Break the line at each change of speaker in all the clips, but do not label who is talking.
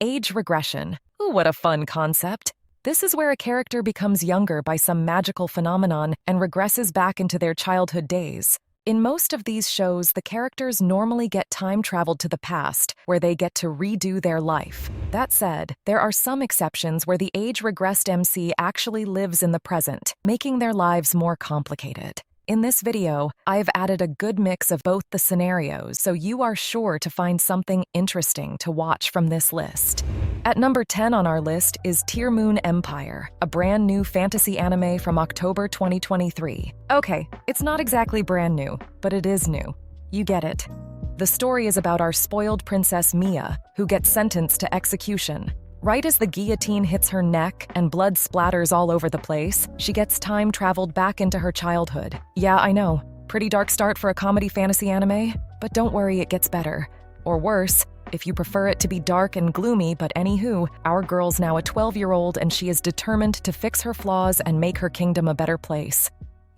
Age regression. Ooh, what a fun concept. This is where a character becomes younger by some magical phenomenon and regresses back into their childhood days. In most of these shows, the characters normally get time traveled to the past, where they get to redo their life. That said, there are some exceptions where the age-regressed MC actually lives in the present, making their lives more complicated. In this video, I've added a good mix of both the scenarios, so you are sure to find something interesting to watch from this list. At number 10 on our list is Tear Moon Empire, a brand new fantasy anime from October 2023. Okay, it's not exactly brand new, but it is new. You get it. The story is about our spoiled princess Mia, who gets sentenced to execution. Right as the guillotine hits her neck and blood splatters all over the place, she gets time traveled back into her childhood. Yeah, I know, pretty dark start for a comedy fantasy anime, but don't worry, it gets better. Or worse, if you prefer it to be dark and gloomy, but anywho, our girl's now a 12-year-old and she is determined to fix her flaws and make her kingdom a better place.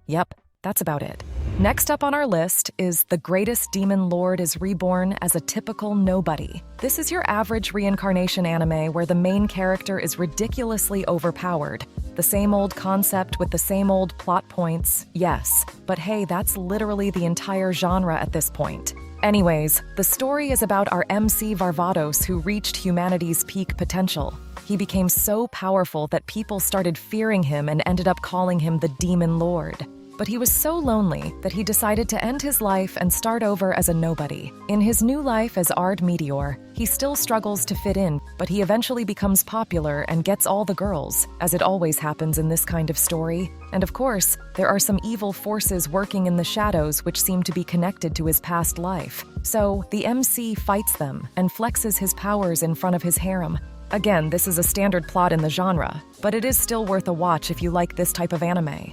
Yep, that's about it. Next up on our list is The Greatest Demon Lord is Reborn as a Typical Nobody. This is your average reincarnation anime where the main character is ridiculously overpowered. The same old concept with the same old plot points, yes, but hey, that's literally the entire genre at this point. Anyways, the story is about our MC Varvatos who reached humanity's peak potential. He became so powerful that people started fearing him and ended up calling him the Demon Lord. But he was so lonely that he decided to end his life and start over as a nobody. In his new life as Ard Meteor, he still struggles to fit in, but he eventually becomes popular and gets all the girls, as it always happens in this kind of story. And of course, there are some evil forces working in the shadows which seem to be connected to his past life. So, the MC fights them and flexes his powers in front of his harem. Again, this is a standard plot in the genre, but it is still worth a watch if you like this type of anime.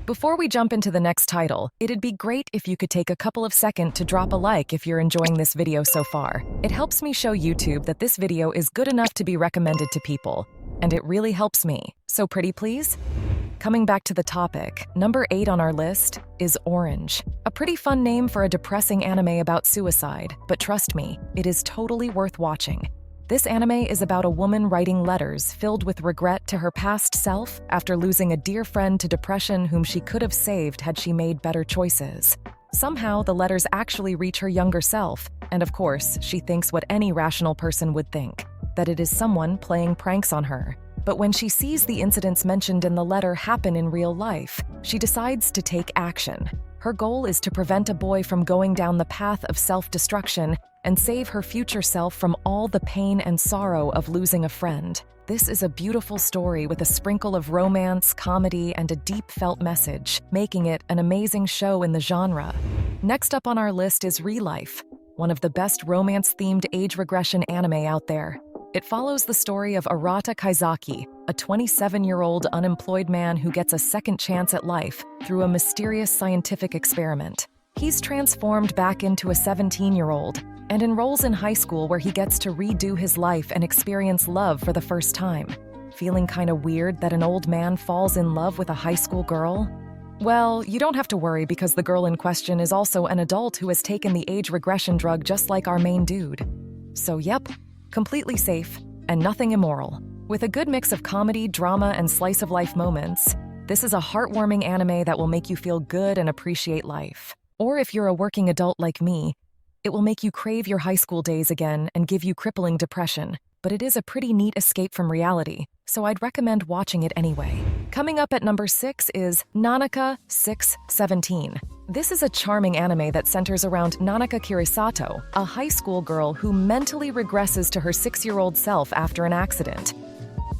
Before we jump into the next title, it'd be great if you could take a couple of seconds to drop a like if you're enjoying this video so far. It helps me show YouTube that this video is good enough to be recommended to people, and it really helps me. So pretty please? Coming back to the topic, number 8 on our list is Orange. A pretty fun name for a depressing anime about suicide, but trust me, it is totally worth watching. This anime is about a woman writing letters filled with regret to her past self after losing a dear friend to depression whom she could have saved had she made better choices. Somehow, the letters actually reach her younger self, and of course, she thinks what any rational person would think, that it is someone playing pranks on her. But when she sees the incidents mentioned in the letter happen in real life, she decides to take action. Her goal is to prevent a boy from going down the path of self-destruction and save her future self from all the pain and sorrow of losing a friend. This is a beautiful story with a sprinkle of romance, comedy, and a deep-felt message, making it an amazing show in the genre. Next up on our list is Relife, one of the best romance-themed age regression anime out there. It follows the story of Arata Kaizaki, a 27-year-old unemployed man who gets a second chance at life through a mysterious scientific experiment. He's transformed back into a 17-year-old and enrolls in high school where he gets to redo his life and experience love for the first time. Feeling kinda weird that an old man falls in love with a high school girl? Well, you don't have to worry because the girl in question is also an adult who has taken the age regression drug just like our main dude. So yep, completely safe and nothing immoral. With a good mix of comedy, drama, and slice-of-life moments, this is a heartwarming anime that will make you feel good and appreciate life. Or if you're a working adult like me, it will make you crave your high school days again and give you crippling depression. But it is a pretty neat escape from reality, so I'd recommend watching it anyway. Coming up at number 6 is Nanaka 617. This is a charming anime that centers around Nanaka Kirisato, a high school girl who mentally regresses to her 6-year-old self after an accident.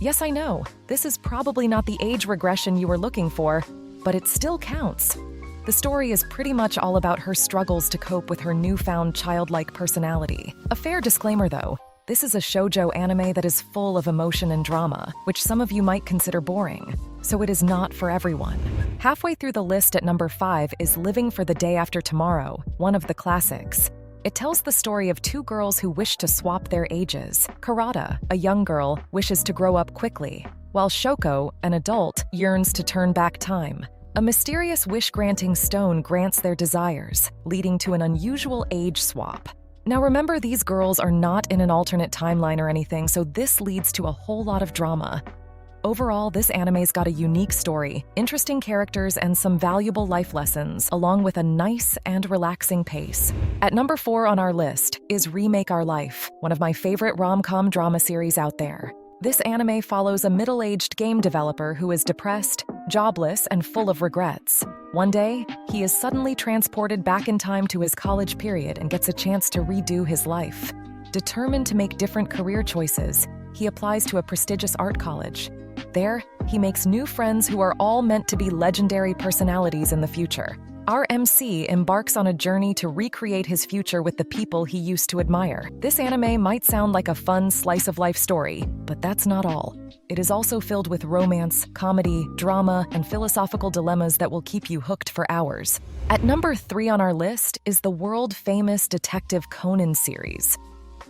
Yes, I know, this is probably not the age regression you were looking for, but it still counts. The story is pretty much all about her struggles to cope with her newfound childlike personality. A fair disclaimer though, this is a shoujo anime that is full of emotion and drama, which some of you might consider boring, so it is not for everyone. Halfway through the list at number 5 is Living for the Day After Tomorrow, one of the classics. It tells the story of two girls who wish to swap their ages. Karada, a young girl, wishes to grow up quickly, while Shoko, an adult, yearns to turn back time. A mysterious wish-granting stone grants their desires, leading to an unusual age swap. Now remember, these girls are not in an alternate timeline or anything, so this leads to a whole lot of drama. Overall, this anime's got a unique story, interesting characters, and some valuable life lessons, along with a nice and relaxing pace. At number 4 on our list is Remake Our Life, one of my favorite rom-com drama series out there. This anime follows a middle-aged game developer who is depressed, jobless, and full of regrets. One day, he is suddenly transported back in time to his college period and gets a chance to redo his life. Determined to make different career choices, he applies to a prestigious art college. There, he makes new friends who are all meant to be legendary personalities in the future. Our MC embarks on a journey to recreate his future with the people he used to admire. This anime might sound like a fun slice-of-life story, but that's not all. It is also filled with romance, comedy, drama, and philosophical dilemmas that will keep you hooked for hours. At number 3 on our list is the world-famous Detective Conan series,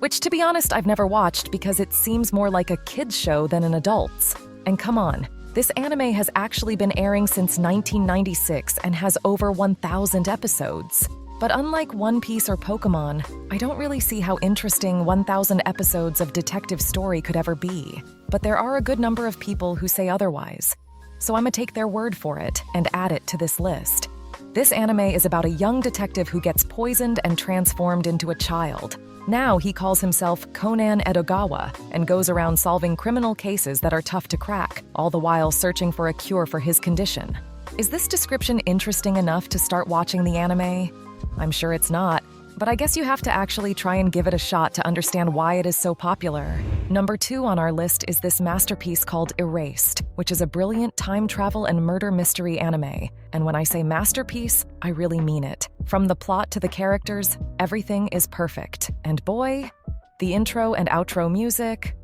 which, to be honest, I've never watched because it seems more like a kid's show than an adult's. And come on, this anime has actually been airing since 1996 and has over 1,000 episodes. But unlike One Piece or Pokemon, I don't really see how interesting 1,000 episodes of detective story could ever be. But there are a good number of people who say otherwise. So I'ma take their word for it and add it to this list. This anime is about a young detective who gets poisoned and transformed into a child. Now he calls himself Conan Edogawa and goes around solving criminal cases that are tough to crack, all the while searching for a cure for his condition. Is this description interesting enough to start watching the anime? I'm sure it's not, but I guess you have to actually try and give it a shot to understand why it is so popular. Number 2 on our list is this masterpiece called Erased, which is a brilliant time travel and murder mystery anime. And when I say masterpiece, I really mean it. From the plot to the characters, everything is perfect. And boy, the intro and outro music,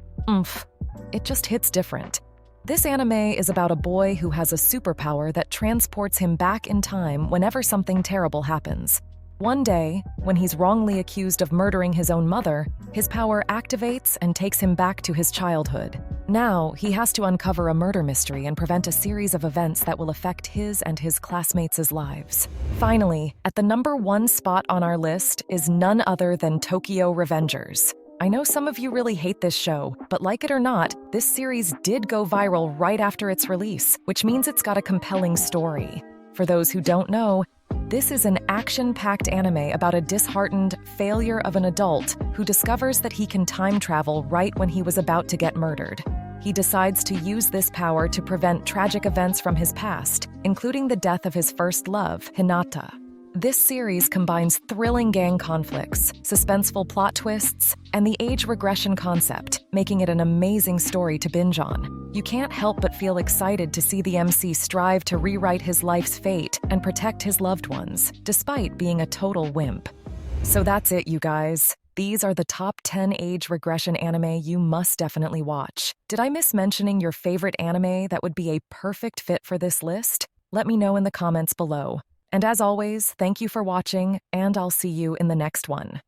it just hits different. This anime is about a boy who has a superpower that transports him back in time whenever something terrible happens. One day, when he's wrongly accused of murdering his own mother, his power activates and takes him back to his childhood. Now, he has to uncover a murder mystery and prevent a series of events that will affect his and his classmates' lives. Finally, at the number 1 spot on our list is none other than Tokyo Revengers. I know some of you really hate this show, but like it or not, this series did go viral right after its release, which means it's got a compelling story. For those who don't know, this is an action-packed anime about a disheartened failure of an adult who discovers that he can time travel right when he was about to get murdered. He decides to use this power to prevent tragic events from his past, including the death of his first love, Hinata. This series combines thrilling gang conflicts, suspenseful plot twists, and the age regression concept, making it an amazing story to binge on. You can't help but feel excited to see the MC strive to rewrite his life's fate and protect his loved ones, despite being a total wimp. So that's it, you guys. These are the top 10 age regression anime you must definitely watch. Did I miss mentioning your favorite anime that would be a perfect fit for this list? Let me know in the comments below. And as always, thank you for watching, and I'll see you in the next one.